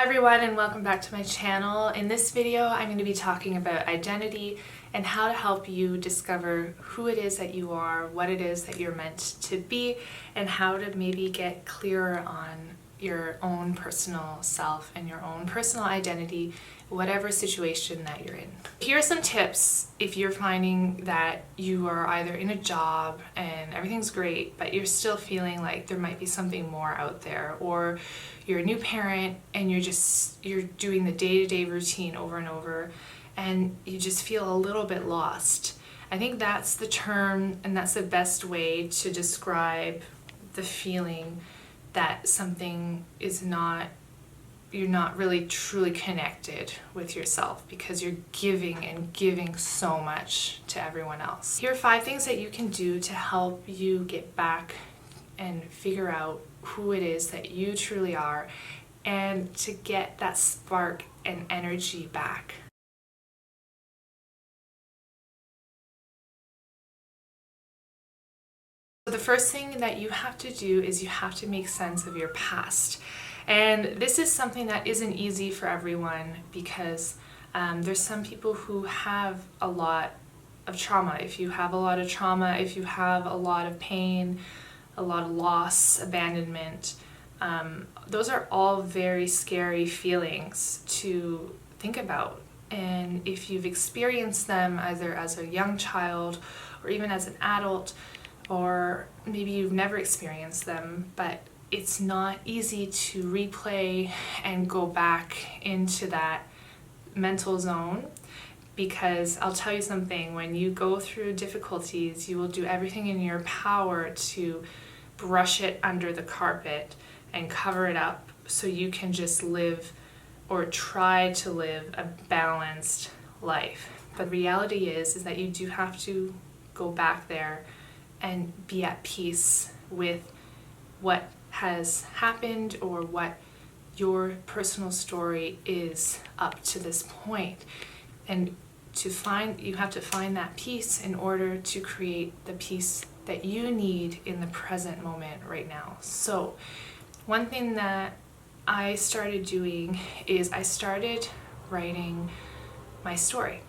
Hi everyone, and welcome back to my channel. In this video I'm going to be talking about identity and how to help you discover who it is that you are, what it is that you're meant to be, and how to maybe get clearer on your own personal self and your own personal identity, whatever situation that you're in. Here are some tips if you're finding that you are either in a job and everything's great, but you're still feeling like there might be something more out there, or you're a new parent and you're doing the day-to-day routine over and over and you just feel a little bit lost. I think that's the term and that's the best way to describe the feeling that something is not, you're not really truly connected with yourself because you're giving and giving so much to everyone else. Here are 5 things that you can do to help you get back and figure out who it is that you truly are and to get that spark and energy back. The first thing that you have to do is you have to make sense of your past. And this is something that isn't easy for everyone because there's some people who have a lot of trauma. If you have a lot of trauma, if you have a lot of pain, a lot of loss, abandonment, those are all very scary feelings to think about. And if you've experienced them either as a young child or even as an adult, or maybe you've never experienced them, but it's not easy to replay and go back into that mental zone, because I'll tell you something, when you go through difficulties, you will do everything in your power to brush it under the carpet and cover it up so you can just live or try to live a balanced life. But the reality is that you do have to go back there and be at peace with what has happened or what your personal story is up to this point. And you have to find that peace in order to create the peace that you need in the present moment right now. So one thing that I started doing is I started writing my story.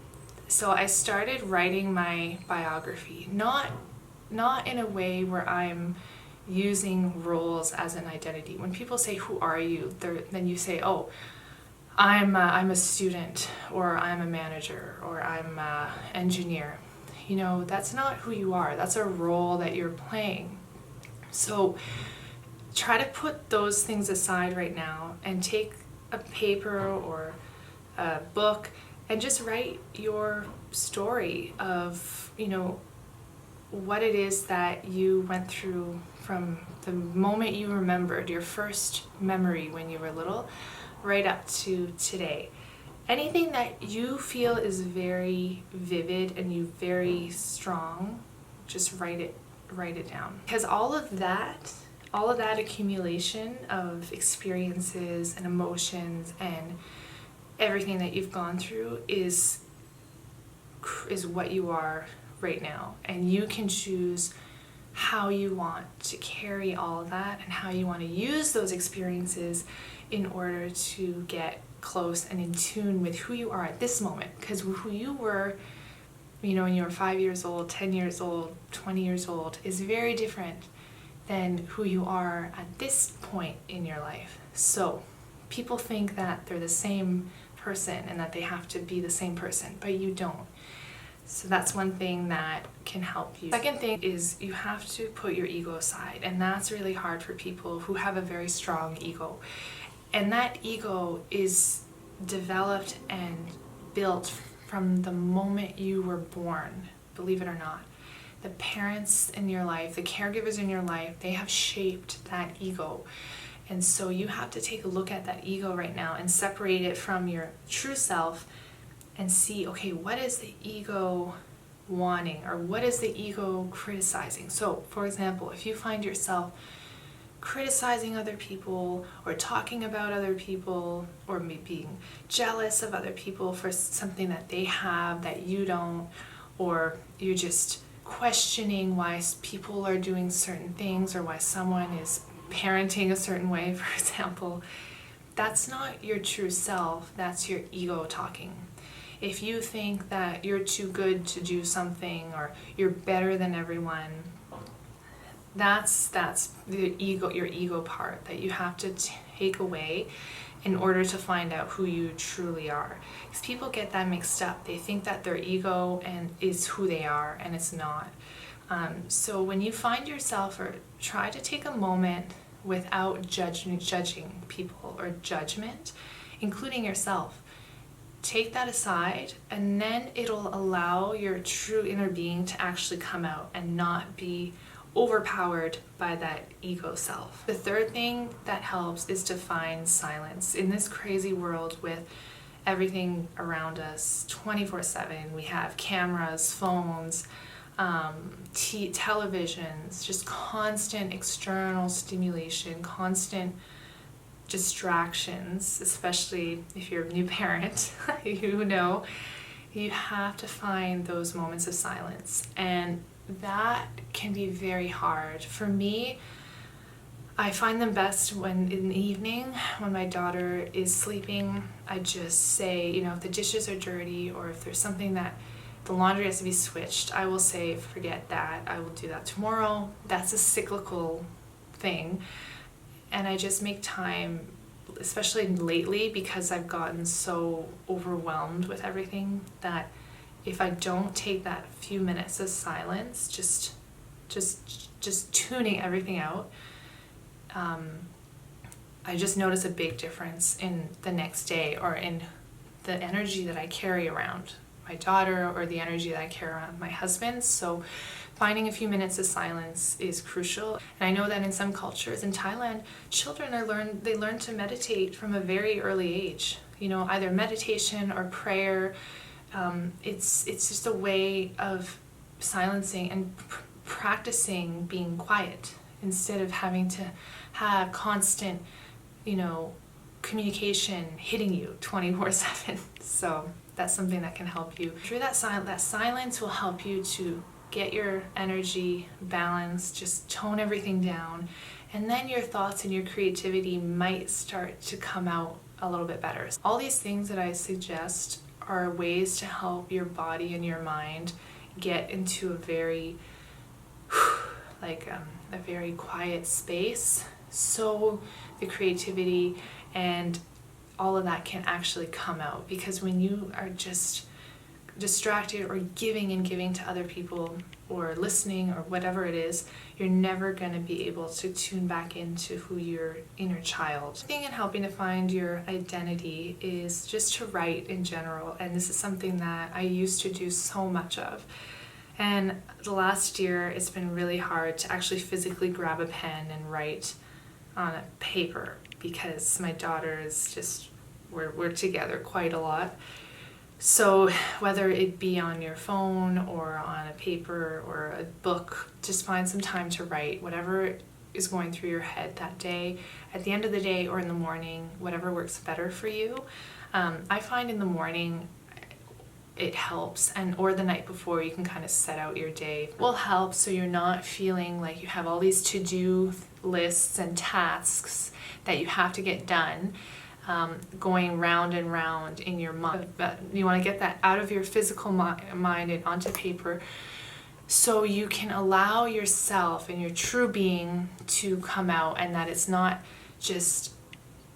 So I started writing my biography, not in a way where I'm using roles as an identity. When people say, "Who are you?" then you say, "Oh, I'm a student, or I'm a manager, or I'm an engineer." You know, that's not who you are. That's a role that you're playing. So try to put those things aside right now and take a paper or a book and just write your story of, what it is that you went through from the moment you remembered, your first memory when you were little, right up to today. Anything that you feel is very vivid and you very strong, just write it down. Because all of that accumulation of experiences and emotions and everything that you've gone through is what you are right now. And you can choose how you want to carry all of that and how you want to use those experiences in order to get close and in tune with who you are at this moment. Because who you were, when you were 5 years old, 10 years old, 20 years old is very different than who you are at this point in your life. So people think that they're the same person and that they have to be the same person, but you don't. So that's one thing that can help you. Second thing is you have to put your ego aside, and that's really hard for people who have a very strong ego. And that ego is developed and built from the moment you were born, believe it or not. The parents in your life, the caregivers in your life, they have shaped that ego. And so you have to take a look at that ego right now and separate it from your true self and see, okay, what is the ego wanting, or what is the ego criticizing? So, for example, if you find yourself criticizing other people or talking about other people or maybe being jealous of other people for something that they have that you don't, or you're just questioning why people are doing certain things or why someone is parenting a certain way, for example, that's not your true self, that's your ego talking. If you think that you're too good to do something or you're better than everyone, that's the ego, your ego part that you have to take away in order to find out who you truly are. Because people get that mixed up. They think that their ego is who they are, and it's not. So when you find yourself, or try to take a moment without judging people or judgment, including yourself. Take that aside, and then it'll allow your true inner being to actually come out and not be overpowered by that ego self. The third thing that helps is to find silence. In this crazy world with everything around us 24/7, we have cameras, phones, televisions, just constant external stimulation, constant distractions, especially if you're a new parent. You know, you have to find those moments of silence, and that can be very hard. For me, I find them best when in the evening, when my daughter is sleeping. I just say, you know, if the dishes are dirty or if there's something that the laundry has to be switched, I will say, forget that, I will do that tomorrow. That's a cyclical thing. And I just make time, especially lately, because I've gotten so overwhelmed with everything, that if I don't take that few minutes of silence, just tuning everything out, I just notice a big difference in the next day, or in the energy that I carry around my daughter, or the energy that I carry around my husband. So finding a few minutes of silence is crucial. And I know that in some cultures, in Thailand, children learn to meditate from a very early age. You know, either meditation or prayer. It's just a way of silencing and practicing being quiet, instead of having to have constant, you know, communication hitting you 24/7. So that's something that can help you. Through that silence will help you to get your energy balanced, just tone everything down, and then your thoughts and your creativity might start to come out a little bit better. All these things that I suggest are ways to help your body and your mind get into a very a very quiet space, so the creativity and all of that can actually come out. Because when you are just distracted or giving to other people, or listening, or whatever it is, you're never going to be able to tune back into who your inner child. The thing in helping to find your identity is just to write in general, and this is something that I used to do so much of. And the last year, it's been really hard to actually physically grab a pen and write on a paper, because my daughter is just, we're together quite a lot. So whether it be on your phone or on a paper or a book, just find some time to write whatever is going through your head that day, at the end of the day or in the morning, whatever works better for you. I find in the morning it helps, or the night before, you can kind of set out your day. It will help, so you're not feeling like you have all these to-do lists and tasks that you have to get done, going round and round in your mind. But you want to get that out of your physical mind and onto paper, so you can allow yourself and your true being to come out, and that it's not just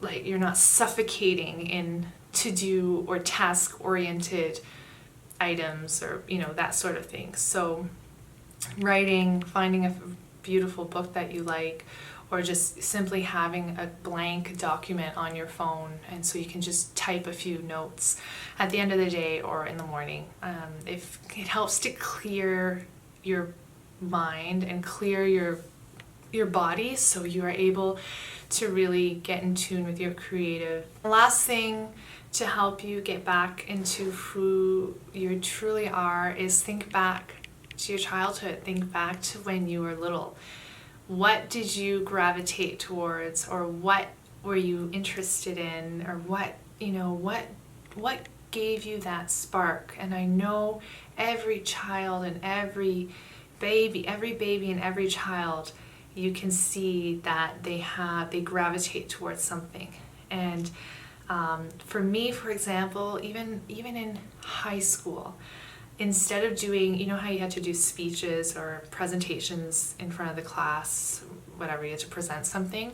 like you're not suffocating in to-do or task-oriented items, or that sort of thing. So writing, finding a beautiful book that you like, or just simply having a blank document on your phone, and so you can just type a few notes at the end of the day or in the morning. If it helps to clear your mind and clear your body, so you are able to really get in tune with your creative. The last thing to help you get back into who you truly are is think back to your childhood. Think back to when you were little. What did you gravitate towards, or what were you interested in, or what gave you that spark? And I know every child and every baby and every child, you can see that they gravitate towards something. And for me, for example, even in high school, instead of doing, you know how you had to do speeches or presentations in front of the class, whatever, you had to present something,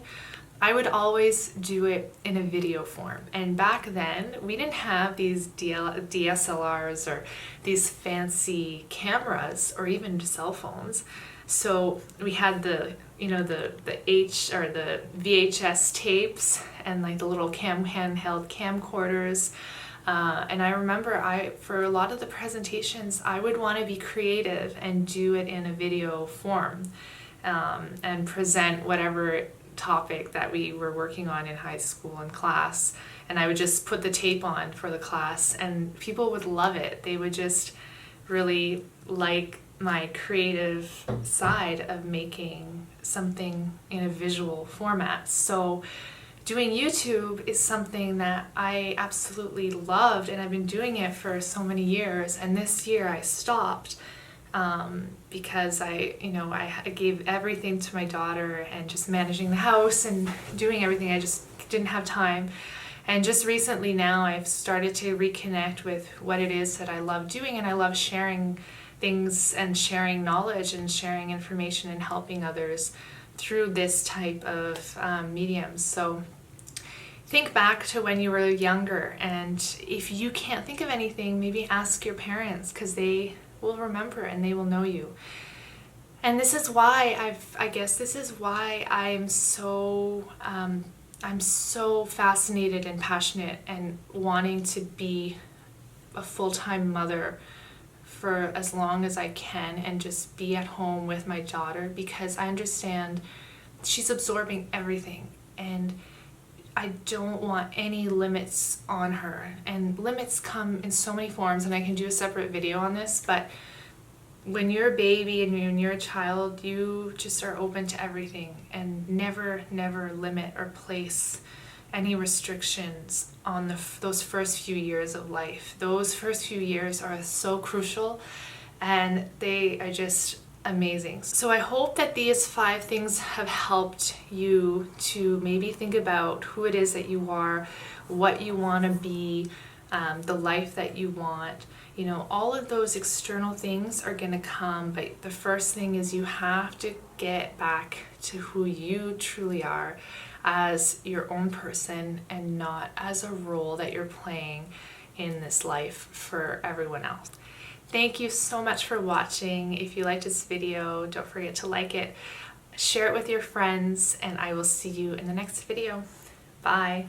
I would always do it in a video form. And back then, we didn't have these DSLRs or these fancy cameras or even cell phones. So we had the VHS tapes and like the little handheld camcorders. And I remember for a lot of the presentations, I would want to be creative and do it in a video form, and present whatever topic that we were working on in high school and class. And I would just put the tape on for the class, and people would love it. They would just really like my creative side of making something in a visual format. So doing YouTube is something that I absolutely loved, and I've been doing it for so many years. And this year I stopped because I gave everything to my daughter and just managing the house and doing everything. I just didn't have time. And just recently now I've started to reconnect with what it is that I love doing, and I love sharing things and sharing knowledge and sharing information and helping others through this type of mediums. So think back to when you were younger, and if you can't think of anything, maybe ask your parents, because they will remember and they will know you. And this is why this is why I'm so fascinated and passionate and wanting to be a full-time mother for as long as I can and just be at home with my daughter, because I understand she's absorbing everything, and I don't want any limits on her. And limits come in so many forms, and I can do a separate video on this, but when you're a baby and when you're a child, you just are open to everything, and never limit or place any restrictions on those first few years of life. Those first few years are so crucial, and they are just amazing. So I hope that these 5 things have helped you to maybe think about who it is that you are, what you want to be, the life that you want. You know, all of those external things are going to come, but the first thing is you have to get back to who you truly are as your own person, and not as a role that you're playing in this life for everyone else. Thank you so much for watching. If you liked this video, don't forget to like it, share it with your friends, and I will see you in the next video. Bye.